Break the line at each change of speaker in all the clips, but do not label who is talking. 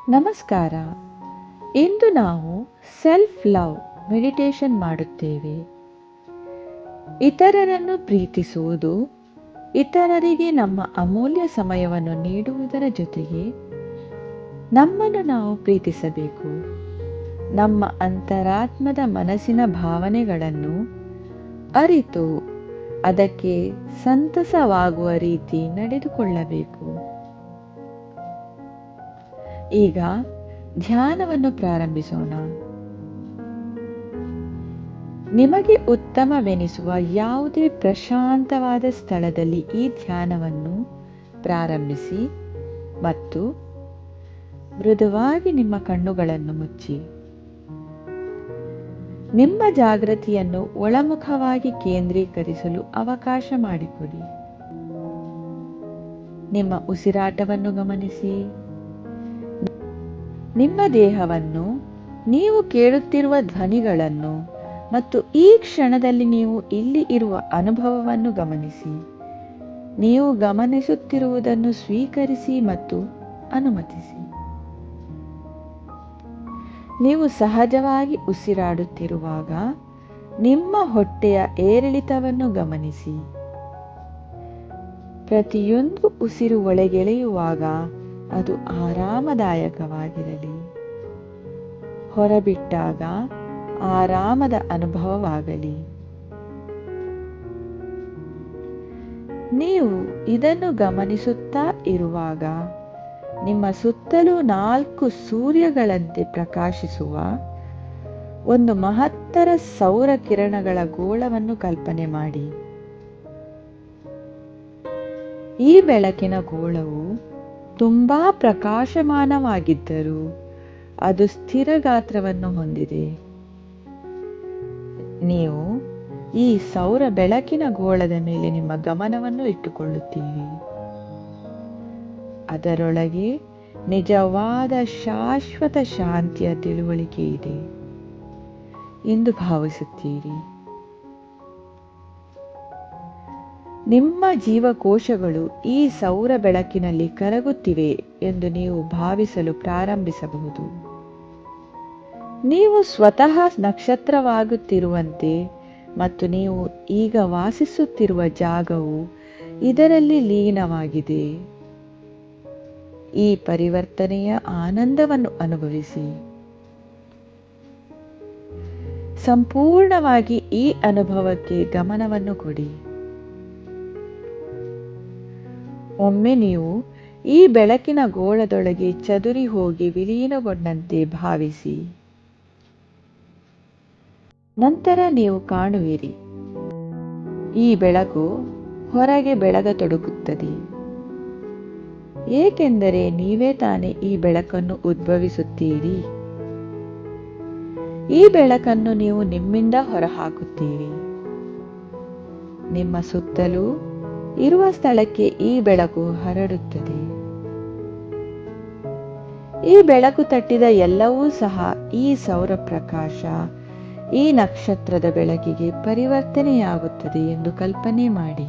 ನಮಸ್ಕಾರ. ಇಂದು ನಾವು self love meditation ಮಾಡುತ್ತೇವೆ. ಇತರರನ್ನು ಪ್ರೀತಿಸುವುದು, ಇತರರಿಗೆ ನಮ್ಮ ಅಮೂಲ್ಯ ಸಮಯವನ್ನು ನೀಡುವುದರ ಜೊತೆಗೆ ನಮ್ಮನ್ನು ನಾವು ಪ್ರೀತಿಸಬೇಕು. ನಮ್ಮ ಅಂತರಾತ್ಮದ ಮನಸ್ಸಿನ ಭಾವನೆಗಳನ್ನು ಅರಿತು ಅದಕ್ಕೆ ಸಂತಸವಾಗುವ ರೀತಿ ನಡೆದುಕೊಳ್ಳಬೇಕು. ಈಗ ಧ್ಯಾನವನ್ನು ಪ್ರಾರಂಭಿಸೋಣ. ನಿಮಗೆ ಉತ್ತಮವೆನಿಸುವ ಯಾವುದೇ ಪ್ರಶಾಂತವಾದ ಸ್ಥಳದಲ್ಲಿ ಈ ಧ್ಯಾನವನ್ನು ಪ್ರಾರಂಭಿಸಿ ಮತ್ತು ಮೃದುವಾಗಿ ನಿಮ್ಮ ಕಣ್ಣುಗಳನ್ನು ಮುಚ್ಚಿ ನಿಮ್ಮ ಜಾಗೃತಿಯನ್ನು ಒಳಮುಖವಾಗಿ ಕೇಂದ್ರೀಕರಿಸಲು ಅವಕಾಶ ಮಾಡಿಕೊಡಿ. ನಿಮ್ಮ ಉಸಿರಾಟವನ್ನು ಗಮನಿಸಿ. ನಿಮ್ಮ ದೇಹವನ್ನು, ನೀವು ಕೇಳುತ್ತಿರುವ ಧ್ವನಿಗಳನ್ನು ಮತ್ತು ಈ ಕ್ಷಣದಲ್ಲಿ ನೀವು ಇಲ್ಲಿ ಇರುವ ಅನುಭವವನ್ನು ಗಮನಿಸಿ. ನೀವು ಗಮನಿಸುತ್ತಿರುವುದನ್ನು ಸ್ವೀಕರಿಸಿ ಮತ್ತು ಅನುಮತಿಸಿ. ನೀವು ಸಹಜವಾಗಿ ಉಸಿರಾಡುತ್ತಿರುವಾಗ ನಿಮ್ಮ ಹೊಟ್ಟೆಯ ಏರಿಳಿತವನ್ನು ಗಮನಿಸಿ. ಪ್ರತಿಯೊಂದು ಉಸಿರು ಒಳಗೆಳೆಯುವಾಗ ಅದು ಆರಾಮದಾಯಕವಾಗಿರಲಿ. ಹೊರಬಿಟ್ಟಾಗ ಆರಾಮದ ಅನುಭವವಾಗಲಿ. ನೀವು ಇದನ್ನು ಗಮನಿಸುತ್ತಾ ಇರುವಾಗ ನಿಮ್ಮ ಸುತ್ತಲೂ 4 ಸೂರ್ಯಗಳಂತೆ ಪ್ರಕಾಶಿಸುವ ಒಂದು ಮಹತ್ತರ ಸೌರ ಕಿರಣಗಳ ಗೋಳವನ್ನು ಕಲ್ಪನೆ ಮಾಡಿ. ಈ ಬೆಳಕಿನ ಗೋಳವು ತುಂಬಾ ಪ್ರಕಾಶಮಾನವಾಗಿದ್ದರೂ ಅದು ಸ್ಥಿರ ಗಾತ್ರವನ್ನು ಹೊಂದಿದೆ. ನೀವು ಈ ಸೌರ ಬೆಳಕಿನ ಗೋಳದ ಮೇಲೆ ನಿಮ್ಮ ಗಮನವನ್ನು ಇಟ್ಟುಕೊಳ್ಳುತ್ತೀರಿ. ಅದರೊಳಗೆ ನಿಜವಾದ ಶಾಶ್ವತ ಶಾಂತಿಯ ತಿಳುವಳಿಕೆ ಇದೆ ಎಂದು ಭಾವಿಸುತ್ತೀರಿ. ನಿಮ್ಮ ಜೀವಕೋಶಗಳು ಈ ಸೌರ ಬೆಳಕಿನಲ್ಲಿ ಕರಗುತ್ತಿವೆ ಎಂದು ನೀವು ಭಾವಿಸಲು ಪ್ರಾರಂಭಿಸಬಹುದು. ನೀವು ಸ್ವತಃ ನಕ್ಷತ್ರವಾಗುತ್ತಿರುವಂತೆ ಮತ್ತು ನೀವು ಈಗ ವಾಸಿಸುತ್ತಿರುವ ಜಾಗವು ಇದರಲ್ಲಿ ಲೀನವಾಗಿದೆ. ಈ ಪರಿವರ್ತನೆಯ ಆನಂದವನ್ನು ಅನುಭವಿಸಿ. ಸಂಪೂರ್ಣವಾಗಿ ಈ ಅನುಭವಕ್ಕೆ ಗಮನವನ್ನು ಕೊಡಿ. ಒಮ್ಮೆ ನೀವು ಈ ಬೆಳಕಿನ ಗೋಳದೊಳಗೆ ಚದುರಿ ಹೋಗಿ ವಿಲೀನಗೊಂಡಂತೆ ಭಾವಿಸಿ. ನಂತರ ನೀವು ಕಾಣುವಿರಿ, ಈ ಬೆಳಕು ಹೊರಗೆ ಬೆಳಗತೊಡಗುತ್ತದೆ. ಏಕೆಂದರೆ ನೀವೇ ತಾನೇ ಈ ಬೆಳಕನ್ನು ಉದ್ಭವಿಸುತ್ತೀರಿ. ಈ ಬೆಳಕನ್ನು ನೀವು ನಿಮ್ಮಿಂದ ಹೊರಹಾಕುತ್ತೀರಿ. ನಿಮ್ಮ ಸುತ್ತಲೂ ಇರುವ ಸ್ಥಳಕ್ಕೆ ಈ ಬೆಳಕು ಹರಡುತ್ತದೆ. ಈ ಬೆಳಕು ತಟ್ಟಿದ ಎಲ್ಲವೂ ಸಹ ಈ ಸೌರ ಪ್ರಕಾಶ, ಈ ನಕ್ಷತ್ರದ ಬೆಳಕಿಗೆ ಪರಿವರ್ತನೆಯಾಗುತ್ತದೆ ಎಂದು ಕಲ್ಪನೆ ಮಾಡಿ.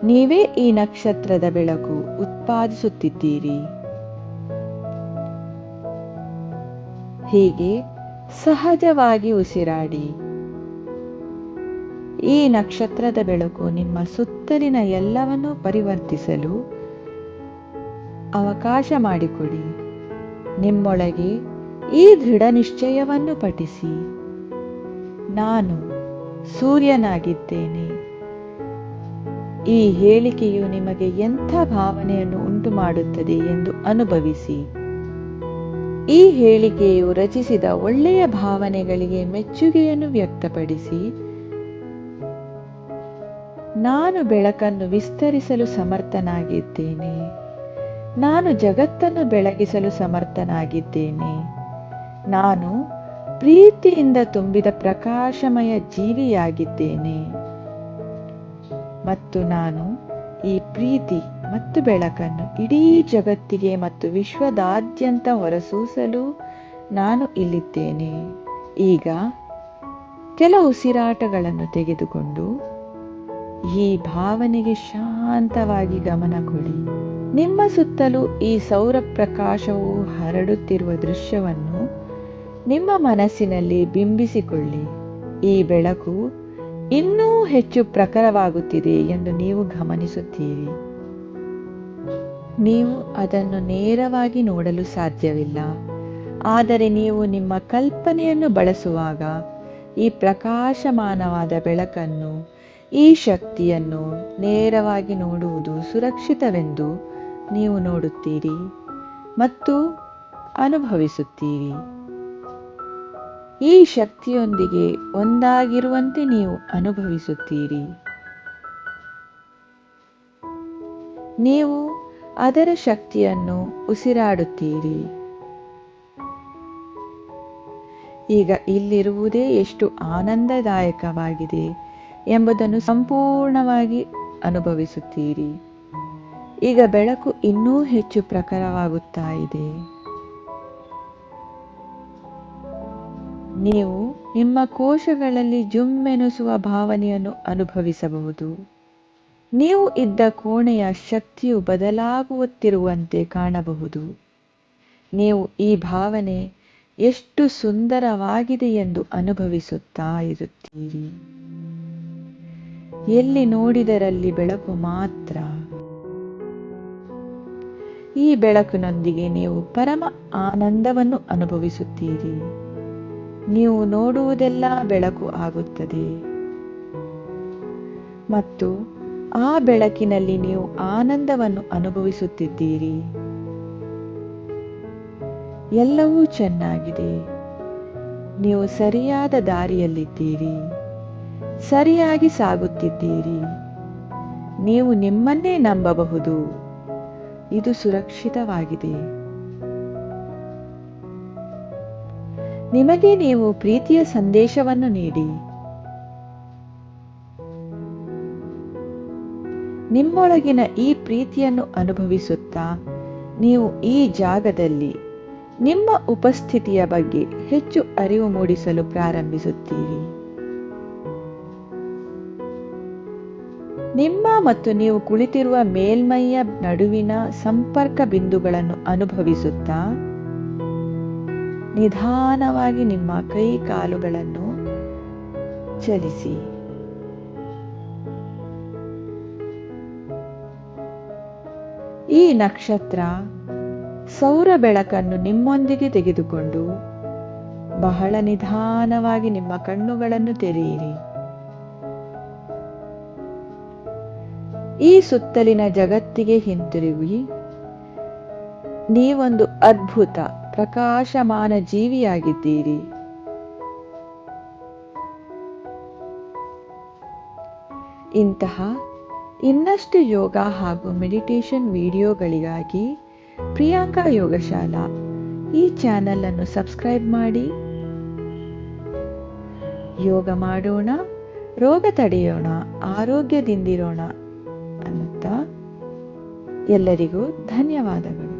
ನೀವೇ ಈ ನಕ್ಷತ್ರದ ಬೆಳಕು ಉತ್ಪಾದಿಸುತ್ತಿದ್ದೀರಿ. ಹೀಗೆ ಸಹಜವಾಗಿ ಉಸಿರಾಡಿ. ಈ ನಕ್ಷತ್ರದ ಬೆಳಕು ನಿಮ್ಮ ಸುತ್ತಲಿನ ಎಲ್ಲವನ್ನೂ ಪರಿವರ್ತಿಸಲು ಅವಕಾಶ ಮಾಡಿಕೊಡಿ. ನಿಮ್ಮೊಳಗೆ ಈ ದೃಢ ನಿಶ್ಚಯವನ್ನು ಪಠಿಸಿ. ನಾನು ಸೂರ್ಯನಾಗಿದ್ದೇನೆ. ಈ ಹೇಳಿಕೆಯು ನಿಮಗೆ ಎಂಥ ಭಾವನೆಯನ್ನು ಉಂಟು ಮಾಡುತ್ತದೆ ಎಂದು ಅನುಭವಿಸಿ. ಈ ಹೇಳಿಕೆಯು ರಚಿಸಿದ ಒಳ್ಳೆಯ ಭಾವನೆಗಳಿಗೆ ಮೆಚ್ಚುಗೆಯನ್ನು ವ್ಯಕ್ತಪಡಿಸಿ. ನಾನು ಬೆಳಕನ್ನು ವಿಸ್ತರಿಸಲು ಸಮರ್ಥನಾಗಿದ್ದೇನೆ. ನಾನು ಜಗತ್ತನ್ನು ಬೆಳಗಿಸಲು ಸಮರ್ಥನಾಗಿದ್ದೇನೆ. ನಾನು ಪ್ರೀತಿಯಿಂದ ತುಂಬಿದ ಪ್ರಕಾಶಮಯ ಜೀವಿಯಾಗಿದ್ದೇನೆ ಮತ್ತು ನಾನು ಈ ಪ್ರೀತಿ ಮತ್ತು ಬೆಳಕನ್ನು ಇಡೀ ಜಗತ್ತಿಗೆ ಮತ್ತು ವಿಶ್ವದಾದ್ಯಂತ ಹೊರಸೂಸಲು ನಾನು ಇಲ್ಲಿದ್ದೇನೆ. ಈಗ ಕೆಲ ಉಸಿರಾಟಗಳನ್ನು ತೆಗೆದುಕೊಂಡು ಈ ಭಾವನೆಗೆ ಶಾಂತವಾಗಿ ಗಮನ ಕೊಡಿ. ನಿಮ್ಮ ಸುತ್ತಲೂ ಈ ಸೌರ ಪ್ರಕಾಶವು ಹರಡುತ್ತಿರುವ ದೃಶ್ಯವನ್ನು ನಿಮ್ಮ ಮನಸ್ಸಿನಲ್ಲಿ ಬಿಂಬಿಸಿಕೊಳ್ಳಿ. ಈ ಬೆಳಕು ಇನ್ನೂ ಹೆಚ್ಚು ಪ್ರಖರವಾಗುತ್ತಿದೆ ಎಂದು ನೀವು ಗಮನಿಸುತ್ತೀರಿ. ನೀವು ಅದನ್ನು ನೇರವಾಗಿ ನೋಡಲು ಸಾಧ್ಯವಿಲ್ಲ, ಆದರೆ ನೀವು ನಿಮ್ಮ ಕಲ್ಪನೆಯನ್ನು ಬಳಸುವಾಗ ಈ ಪ್ರಕಾಶಮಾನವಾದ ಬೆಳಕನ್ನು, ಈ ಶಕ್ತಿಯನ್ನು ನೇರವಾಗಿ ನೋಡುವುದು ಸುರಕ್ಷಿತವೆಂದು ನೀವು ನೋಡುತ್ತೀರಿ ಮತ್ತು ಅನುಭವಿಸುತ್ತೀರಿ. ಈ ಶಕ್ತಿಯೊಂದಿಗೆ ಒಂದಾಗಿರುವಂತೆ ನೀವು ಅನುಭವಿಸುತ್ತೀರಿ. ನೀವು ಅದರ ಶಕ್ತಿಯನ್ನು ಉಸಿರಾಡುತ್ತೀರಿ. ಈಗ ಇಲ್ಲಿರುವುದೇ ಎಷ್ಟು ಆನಂದದಾಯಕವಾಗಿದೆ ಎಂಬುದನ್ನು ಸಂಪೂರ್ಣವಾಗಿ ಅನುಭವಿಸುತ್ತೀರಿ. ಈಗ ಬೆಳಕು ಇನ್ನೂ ಹೆಚ್ಚು ಪ್ರಖರವಾಗುತ್ತಾ ಇದೆ. ನೀವು ನಿಮ್ಮ ಕೋಶಗಳಲ್ಲಿ ಜುಮ್ಮೆನಿಸುವ ಭಾವನೆಯನ್ನು ಅನುಭವಿಸಬಹುದು. ನೀವು ಇದ್ದ ಕೋಣೆಯ ಶಕ್ತಿಯು ಬದಲಾಗುತ್ತಿರುವಂತೆ ಕಾಣಬಹುದು. ನೀವು ಈ ಭಾವನೆ ಎಷ್ಟು ಸುಂದರವಾಗಿದೆ ಎಂದು ಅನುಭವಿಸುತ್ತಾ ಇರುತ್ತೀರಿ. ಎಲ್ಲಿ ನೋಡಿದರಲ್ಲಿ ಬೆಳಕು ಮಾತ್ರ. ಈ ಬೆಳಕಿನೊಂದಿಗೆ ನೀವು ಪರಮ ಆನಂದವನ್ನು ಅನುಭವಿಸುತ್ತೀರಿ. ನೀವು ನೋಡುವುದೆಲ್ಲ ಬೆಳಕು ಆಗುತ್ತದೆ ಮತ್ತು ಆ ಬೆಳಕಿನಲ್ಲಿ ನೀವು ಆನಂದವನ್ನು ಅನುಭವಿಸುತ್ತಿದ್ದೀರಿ. ಎಲ್ಲವೂ ಚೆನ್ನಾಗಿದೆ. ನೀವು ಸರಿಯಾದ ದಾರಿಯಲ್ಲಿದ್ದೀರಿ. ಸರಿಯಾಗಿ ಸಾಗುತ್ತಿದ್ದೀರಿ. ನೀವು ನಿಮ್ಮನ್ನೇ ನಂಬಬಹುದು. ಇದು ಸುರಕ್ಷಿತವಾಗಿದೆ. ನಿಮಗೆ ನೀವು ಪ್ರೀತಿಯ ಸಂದೇಶವನ್ನು ನೀಡಿ. ನಿಮ್ಮೊಳಗಿನ ಈ ಪ್ರೀತಿಯನ್ನು ಅನುಭವಿಸುತ್ತಾ ನೀವು ಈ ಜಾಗದಲ್ಲಿ ನಿಮ್ಮ ಉಪಸ್ಥಿತಿಯ ಬಗ್ಗೆ ಹೆಚ್ಚು ಅರಿವು ಮೂಡಿಸಲು ಪ್ರಾರಂಭಿಸುತ್ತೀರಿ. ನಿಮ್ಮ ಮತ್ತು ನೀವು ಕುಳಿತಿರುವ ಮೇಲ್ಮೈಯ ನಡುವಿನ ಸಂಪರ್ಕ ಬಿಂದುಗಳನ್ನು ಅನುಭವಿಸುತ್ತಾ ನಿಧಾನವಾಗಿ ನಿಮ್ಮ ಕೈ ಕಾಲುಗಳನ್ನು ಚಲಿಸಿ. ಈ ನಕ್ಷತ್ರ ಸೌರ ಬೆಳಕನ್ನು ನಿಮ್ಮೊಂದಿಗೆ ತೆಗೆದುಕೊಂಡು ಬಹಳ ನಿಧಾನವಾಗಿ ನಿಮ್ಮ ಕಣ್ಣುಗಳನ್ನು ತೆರೆಯಿರಿ. ಈ ಸುತ್ತಲಿನ ಜಗತ್ತಿಗೆ ಹಿಂತಿರುಗಿ ನೀವೊಂದು ಅದ್ಭುತ ಪ್ರಕಾಶಮಾನ ಜೀವಿಯಾಗಿದ್ದೀರಿ. ಇಂತಹ ಇನ್ನಷ್ಟು ಯೋಗ ಹಾಗೂ ಮೆಡಿಟೇಷನ್ ವಿಡಿಯೋಗಳಿಗಾಗಿ ಪ್ರಿಯಾಂಕಾ ಯೋಗಶಾಲಾ ಈ ಚಾನೆಲ್ ಅನ್ನು ಸಬ್ಸ್ಕ್ರೈಬ್ ಮಾಡಿ. ಯೋಗ ಮಾಡೋಣ, ರೋಗ ತಡೆಯೋಣ, ಆರೋಗ್ಯದಿಂದಿರೋಣ ಅನ್ನುತ್ತಾ ಎಲ್ಲರಿಗೂ ಧನ್ಯವಾದಗಳು.